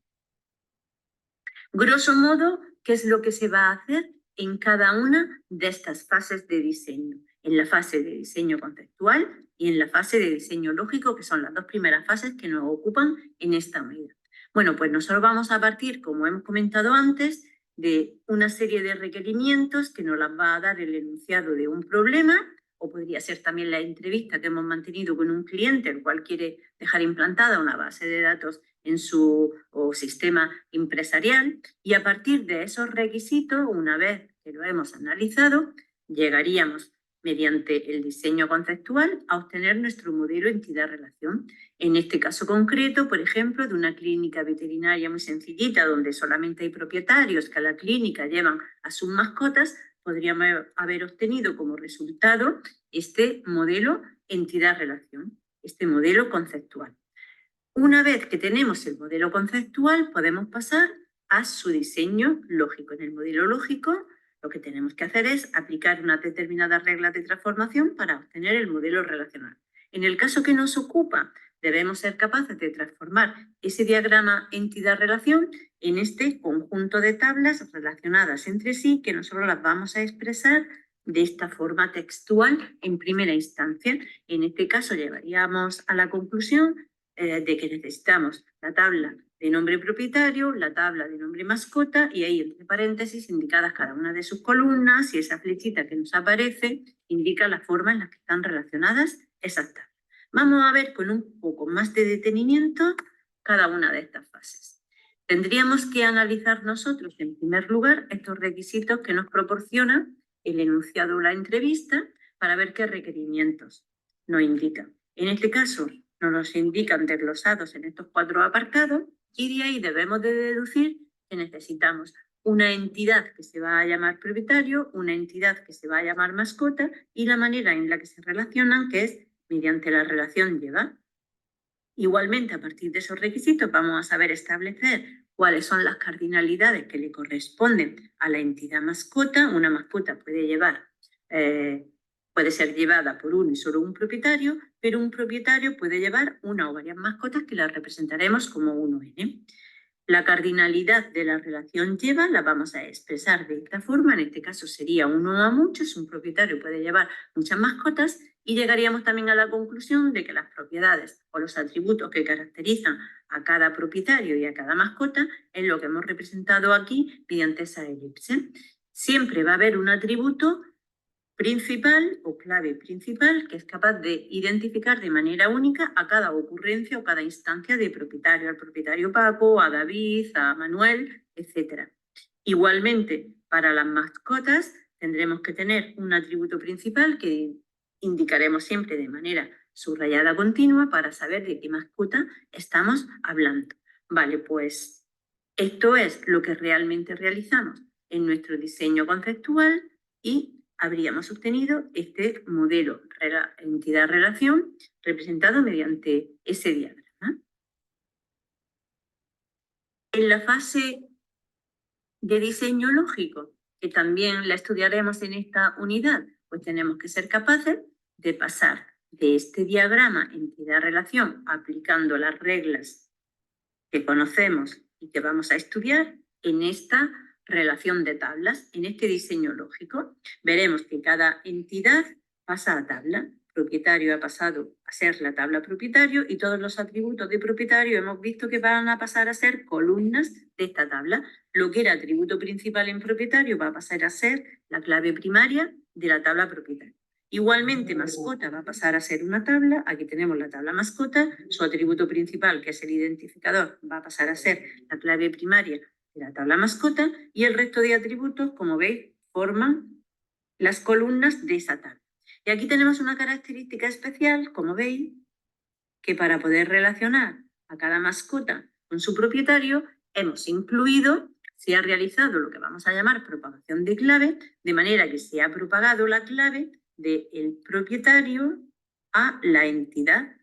Grosso modo, ¿qué es lo que se va a hacer en cada una de estas fases de diseño? En la fase de diseño conceptual y en la fase de diseño lógico, que son las dos primeras fases que nos ocupan en esta medida. Bueno, pues nosotros vamos a partir, como hemos comentado antes, de una serie de requerimientos que nos las va a dar el enunciado de un problema, o podría ser también la entrevista que hemos mantenido con un cliente, el cual quiere dejar implantada una base de datos en su sistema empresarial, y a partir de esos requisitos, una vez que lo hemos analizado, llegaríamos mediante el diseño conceptual a obtener nuestro modelo entidad-relación. En este caso concreto, por ejemplo, de una clínica veterinaria muy sencillita, donde solamente hay propietarios que a la clínica llevan a sus mascotas, podríamos haber obtenido como resultado este modelo entidad-relación, este modelo conceptual. Una vez que tenemos el modelo conceptual, podemos pasar a su diseño lógico. En el modelo lógico, lo que tenemos que hacer es aplicar unas determinadas reglas de transformación para obtener el modelo relacional. En el caso que nos ocupa, debemos ser capaces de transformar ese diagrama entidad-relación en este conjunto de tablas relacionadas entre sí, que nosotros las vamos a expresar de esta forma textual en primera instancia. En este caso llegaríamos a la conclusión de que necesitamos la tabla de nombre propietario, la tabla de nombre mascota y ahí entre paréntesis indicadas cada una de sus columnas, y esa flechita que nos aparece indica la forma en la que están relacionadas esas tablas. Vamos a ver con un poco más de detenimiento cada una de estas fases. Tendríamos que analizar nosotros, en primer lugar, estos requisitos que nos proporciona el enunciado o la entrevista para ver qué requerimientos nos indican. En este caso, nos los indican desglosados en estos 4 apartados y de ahí debemos de deducir que necesitamos una entidad que se va a llamar propietario, una entidad que se va a llamar mascota y la manera en la que se relacionan, que es mediante la relación lleva. Igualmente, a partir de esos requisitos vamos a saber establecer cuáles son las cardinalidades que le corresponden a la entidad mascota. Una mascota puede ser llevada por uno y solo un propietario, pero un propietario puede llevar una o varias mascotas que las representaremos como 1n. La cardinalidad de la relación lleva la vamos a expresar de esta forma, en este caso sería uno a muchos, un propietario puede llevar muchas mascotas y llegaríamos también a la conclusión de que las propiedades o los atributos que caracterizan a cada propietario y a cada mascota es lo que hemos representado aquí mediante esa elipse. Siempre va a haber un atributo principal o clave principal que es capaz de identificar de manera única a cada ocurrencia o cada instancia de propietario, al propietario Paco, a David, a Manuel, etc. Igualmente, para las mascotas tendremos que tener un atributo principal que indicaremos siempre de manera subrayada continua para saber de qué mascota estamos hablando. Vale, pues esto es lo que realmente realizamos en nuestro diseño conceptual y habríamos obtenido este modelo entidad-relación representado mediante ese diagrama. En la fase de diseño lógico, que también la estudiaremos en esta unidad, pues tenemos que ser capaces de pasar de este diagrama entidad-relación aplicando las reglas que conocemos y que vamos a estudiar en esta relación de tablas. En este diseño lógico veremos que cada entidad pasa a tabla. Propietario ha pasado a ser la tabla propietario y todos los atributos de propietario hemos visto que van a pasar a ser columnas de esta tabla. Lo que era atributo principal en propietario va a pasar a ser la clave primaria de la tabla propietaria. Igualmente, mascota va a pasar a ser una tabla. Aquí tenemos la tabla mascota. Su atributo principal, que es el identificador, va a pasar a ser la clave primaria de la tabla mascota. Y el resto de atributos, como veis, forman las columnas de esa tabla. Y aquí tenemos una característica especial, como veis, que para poder relacionar a cada mascota con su propietario, hemos incluido, se ha realizado lo que vamos a llamar propagación de clave, de manera que se ha propagado la clave del propietario a la entidad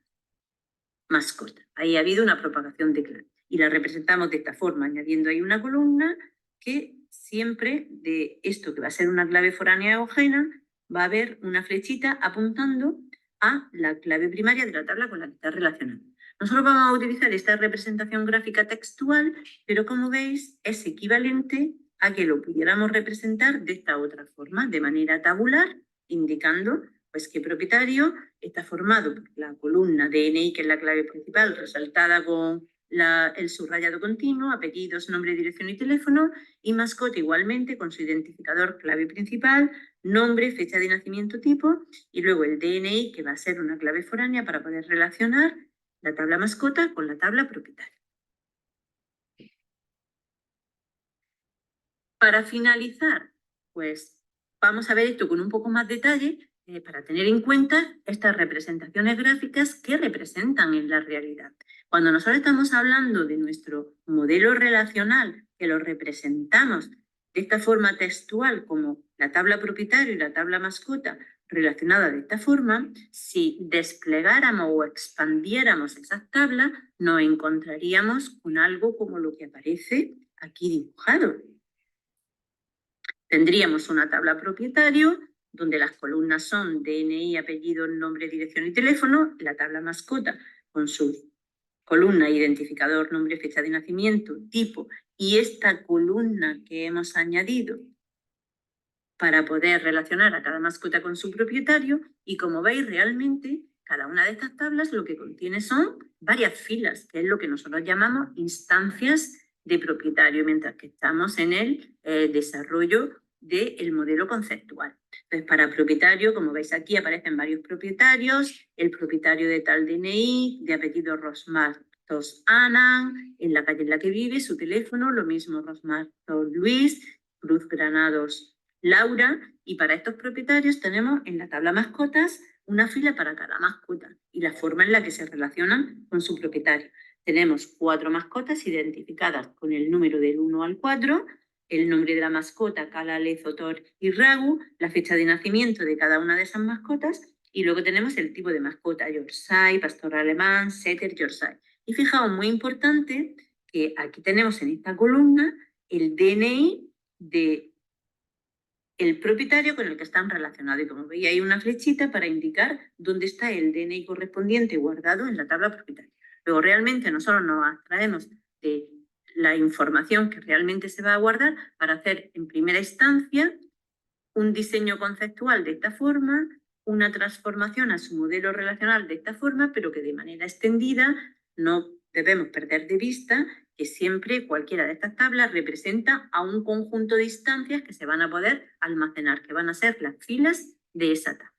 mascota. Ahí ha habido una propagación de clave. Y la representamos de esta forma, añadiendo ahí una columna que siempre de esto que va a ser una clave foránea o ajena, va a haber una flechita apuntando a la clave primaria de la tabla con la que está relacionada. Nosotros vamos a utilizar esta representación gráfica textual, pero como veis es equivalente a que lo pudiéramos representar de esta otra forma, de manera tabular, indicando pues que propietario está formado por la columna DNI, que es la clave principal, resaltada con el subrayado continuo, apellidos, nombre, dirección y teléfono, y mascota igualmente con su identificador clave principal, nombre, fecha de nacimiento, tipo, y luego el DNI, que va a ser una clave foránea para poder relacionar la tabla mascota con la tabla propietaria. Para finalizar, pues vamos a ver esto con un poco más detalle para tener en cuenta estas representaciones gráficas que representan en la realidad. Cuando nosotros estamos hablando de nuestro modelo relacional, que lo representamos de esta forma textual como la tabla propietario y la tabla mascota relacionada de esta forma, si desplegáramos o expandiéramos esas tablas, nos encontraríamos con algo como lo que aparece aquí dibujado. Tendríamos una tabla propietario, donde las columnas son DNI, apellido, nombre, dirección y teléfono, la tabla mascota con su columna identificador, nombre, fecha de nacimiento, tipo, y esta columna que hemos añadido para poder relacionar a cada mascota con su propietario, y como veis realmente cada una de estas tablas lo que contiene son varias filas, que es lo que nosotros llamamos instancias de propietario, mientras que estamos en el desarrollo del modelo conceptual. Entonces, para propietario, como veis aquí, aparecen varios propietarios, el propietario de tal DNI, de apellido Rosmartos Anan, en la calle en la que vive, su teléfono, lo mismo Rosmartos Luis, Cruz Granados Laura, y para estos propietarios tenemos en la tabla mascotas una fila para cada mascota y la forma en la que se relacionan con su propietario. Tenemos 4 mascotas identificadas con el número del 1 al 4, el nombre de la mascota, Cala, Lezo, Thor y Ragu, la fecha de nacimiento de cada una de esas mascotas, y luego tenemos el tipo de mascota, Yorkshire, pastor alemán, setter, Yorkshire. Y fijaos, muy importante, que aquí tenemos en esta columna el DNI de el propietario con el que están relacionados. Y como veis, hay una flechita para indicar dónde está el DNI correspondiente guardado en la tabla propietaria. Luego, realmente nosotros nos abstraemos de la información que realmente se va a guardar para hacer en primera instancia un diseño conceptual de esta forma, una transformación a su modelo relacional de esta forma, pero que de manera extendida no debemos perder de vista que siempre cualquiera de estas tablas representa a un conjunto de instancias que se van a poder almacenar, que van a ser las filas de esa tabla.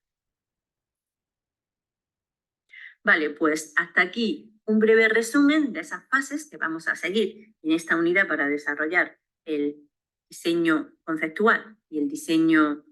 Vale, pues hasta aquí un breve resumen de esas fases que vamos a seguir en esta unidad para desarrollar el diseño conceptual y el diseño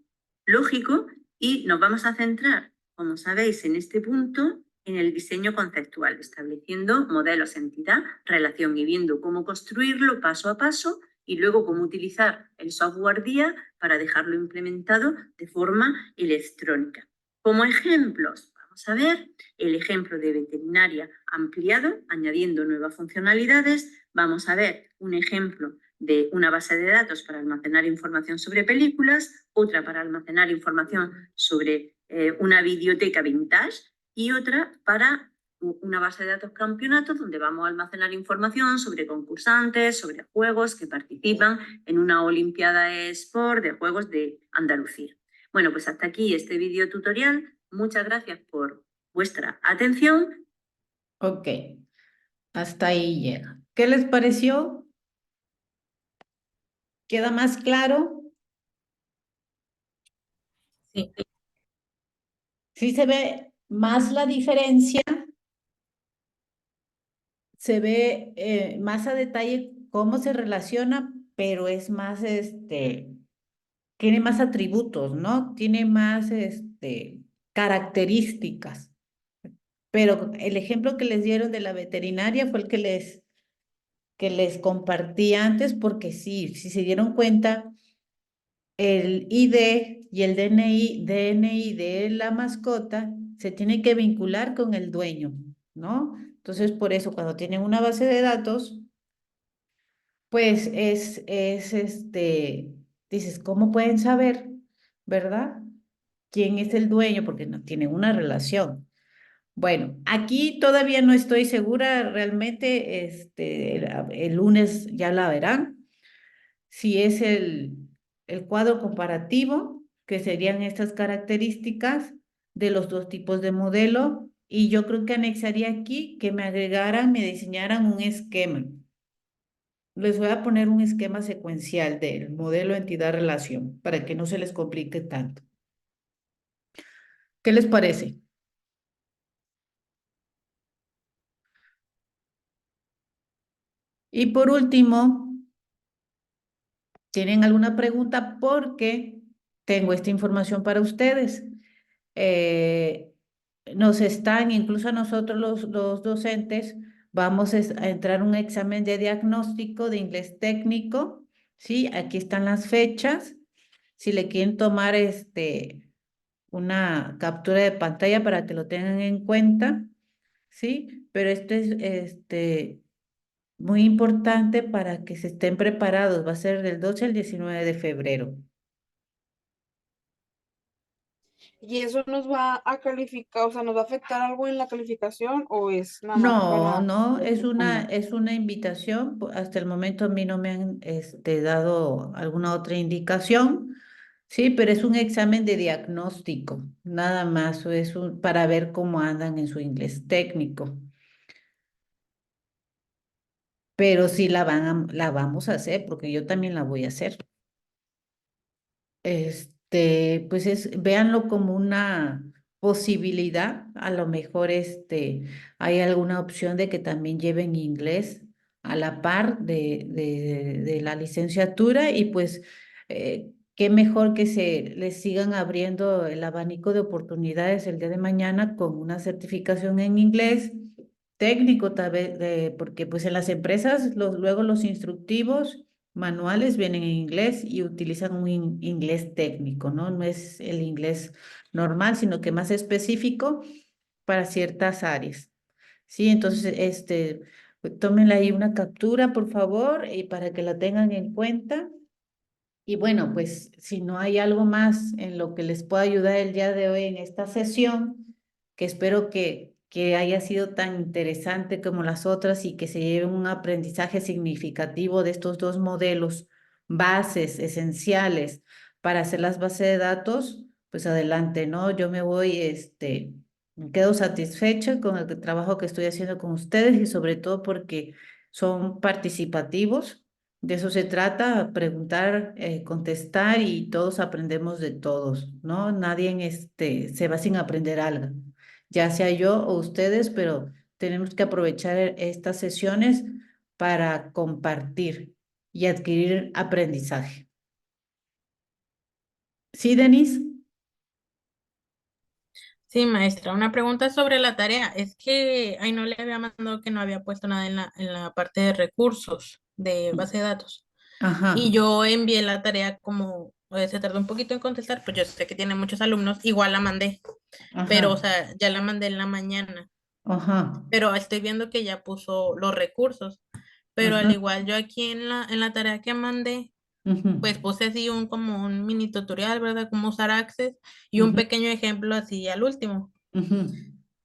lógico, y nos vamos a centrar, como sabéis, en este punto en el diseño conceptual, estableciendo modelos, entidad, relación y viendo cómo construirlo paso a paso y luego cómo utilizar el software DIA para dejarlo implementado de forma electrónica. Como ejemplos, vamos a ver el ejemplo de veterinaria ampliado, añadiendo nuevas funcionalidades. Vamos a ver un ejemplo de una base de datos para almacenar información sobre películas, otra para almacenar información sobre una videoteca vintage y otra para una base de datos campeonatos donde vamos a almacenar información sobre concursantes, sobre juegos que participan en una Olimpiada eSport de juegos de Andalucía. Bueno, pues hasta aquí este video tutorial. Muchas gracias por vuestra atención. Ok, hasta ahí llega. ¿Qué les pareció? ¿Queda más claro? Sí. Sí se ve más la diferencia, se ve más a detalle cómo se relaciona, pero es más, tiene más atributos, ¿no? Tiene más, características. Pero el ejemplo que les dieron de la veterinaria fue el que les compartí antes, porque sí, si se dieron cuenta, el ID y el DNI de la mascota se tiene que vincular con el dueño, ¿no? Entonces, por eso, cuando tienen una base de datos, pues dices, ¿cómo pueden saber, verdad? ¿Quién es el dueño? Porque no tienen una relación. Bueno, aquí todavía no estoy segura, realmente, el lunes ya la verán. Si es el cuadro comparativo, que serían estas características de los dos tipos de modelo, y yo creo que anexaría aquí que me agregaran, me diseñaran un esquema. Les voy a poner un esquema secuencial del modelo entidad-relación para que no se les complique tanto. ¿Qué les parece? Y por último, ¿tienen alguna pregunta? Porque tengo esta información para ustedes. Nos están, incluso a nosotros los docentes, vamos a entrar a un examen de diagnóstico de inglés técnico, ¿sí? Aquí están las fechas. Si le quieren tomar una captura de pantalla para que lo tengan en cuenta, ¿sí? Pero esto es muy importante para que se estén preparados. Va a ser del 12 al 19 de febrero. ¿Y eso nos va a calificar, o sea, nos va a afectar algo en la calificación o es nada más No, para no, es responder? una invitación. Hasta el momento a mí no me han dado alguna otra indicación, sí, pero es un examen de diagnóstico, nada más, o es para ver cómo andan en su inglés técnico. Pero sí la vamos a hacer, porque yo también la voy a hacer. Pues véanlo como una posibilidad. A lo mejor hay alguna opción de que también lleven inglés a la par de la licenciatura, y pues qué mejor que se les sigan abriendo el abanico de oportunidades el día de mañana con una certificación en inglés técnico, tal vez, porque pues en las empresas luego los instructivos manuales vienen en inglés y utilizan un inglés técnico, ¿no? No es el inglés normal, sino que más específico para ciertas áreas. Sí, entonces, tómenle ahí una captura, por favor, y para que la tengan en cuenta. Y bueno, pues si no hay algo más en lo que les pueda ayudar el día de hoy en esta sesión, que espero que haya sido tan interesante como las otras y que se lleven un aprendizaje significativo de estos dos modelos bases esenciales para hacer las bases de datos, pues adelante, ¿no? Yo me voy, me quedo satisfecha con el trabajo que estoy haciendo con ustedes y sobre todo porque son participativos. De eso se trata, preguntar, contestar y todos aprendemos de todos, ¿no? Nadie se va sin aprender algo, ya sea yo o ustedes, pero tenemos que aprovechar estas sesiones para compartir y adquirir aprendizaje. ¿Sí, Denise? Sí, maestra, una pregunta sobre la tarea. Es que ahí no le había mandado que no había puesto nada en la parte de recursos de base de datos. Y Ajá, yo envié la tarea como se tardó un poquito en contestar, pues yo sé que tiene muchos alumnos, igual la mandé, pero o ajá, sea, ya la mandé en la mañana, ajá, pero estoy viendo que ya puso los recursos, pero al ajá, igual yo aquí en la tarea que mandé, ujú, pues puse así como un mini tutorial, ¿verdad? Cómo usar Access y un ujú, pequeño ejemplo así al último. ujú,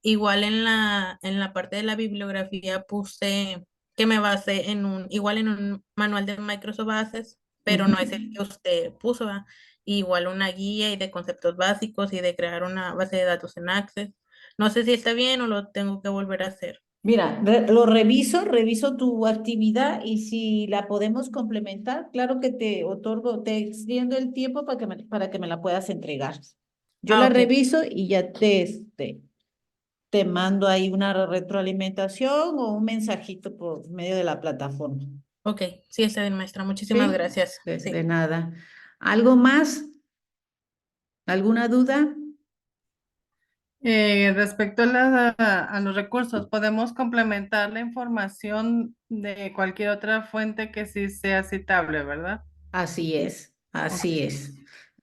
Igual en la parte de la bibliografía puse que me basé igual en un manual de Microsoft Access, pero ujú. no es el que usted puso, ¿va? Igual una guía y de conceptos básicos y de crear una base de datos en Access. No sé si está bien o lo tengo que volver a hacer. Mira, lo reviso tu actividad y si la podemos complementar, claro que te otorgo, te extiendo el tiempo para que me la puedas entregar. Yo Ah, la ok, reviso y ya te mando ahí una retroalimentación o un mensajito por medio de la plataforma. ok, sí está bien, maestra. Muchísimas ¿Sí? gracias. De Sí. nada. ¿Algo más? ¿Alguna duda? Respecto a los recursos, podemos complementar la información de cualquier otra fuente que sí sea citable, ¿verdad? Así es, Ok. así es.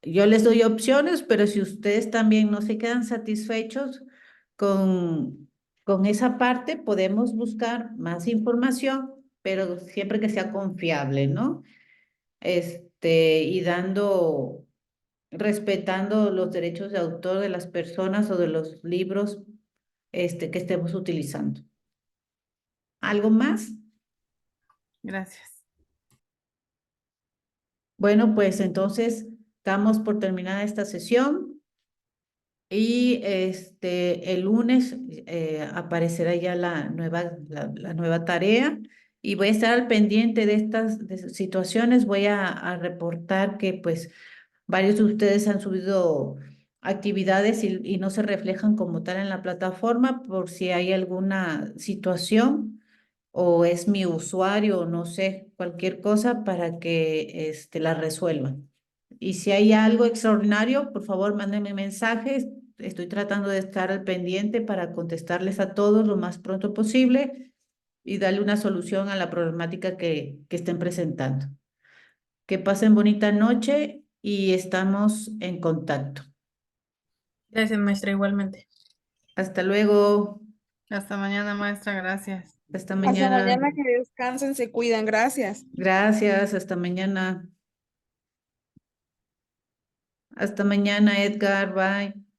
Yo les doy opciones, pero si ustedes también no se quedan satisfechos con, con esa parte, podemos buscar más información, pero siempre que sea confiable, ¿no? Y respetando los derechos de autor de las personas o de los libros, que estemos utilizando. ¿Algo más? Gracias. Bueno, pues entonces damos por terminada esta sesión. Y el lunes aparecerá ya la nueva tarea y voy a estar al pendiente de situaciones. Voy a reportar que pues varios de ustedes han subido actividades y no se reflejan como tal en la plataforma por si hay alguna situación o es mi usuario o no sé, cualquier cosa para que la resuelvan. Y si hay algo extraordinario, por favor, mándenme mensajes. Estoy tratando de estar al pendiente para contestarles a todos lo más pronto posible y darle una solución a la problemática que estén presentando. Que pasen bonita noche y estamos en contacto. Gracias, maestra, igualmente. Hasta luego. Hasta mañana, maestra. Gracias. Hasta Hasta mañana. mañana, que descansen, se cuidan. Gracias. Gracias. Hasta mañana. Hasta mañana, Edgar. Bye.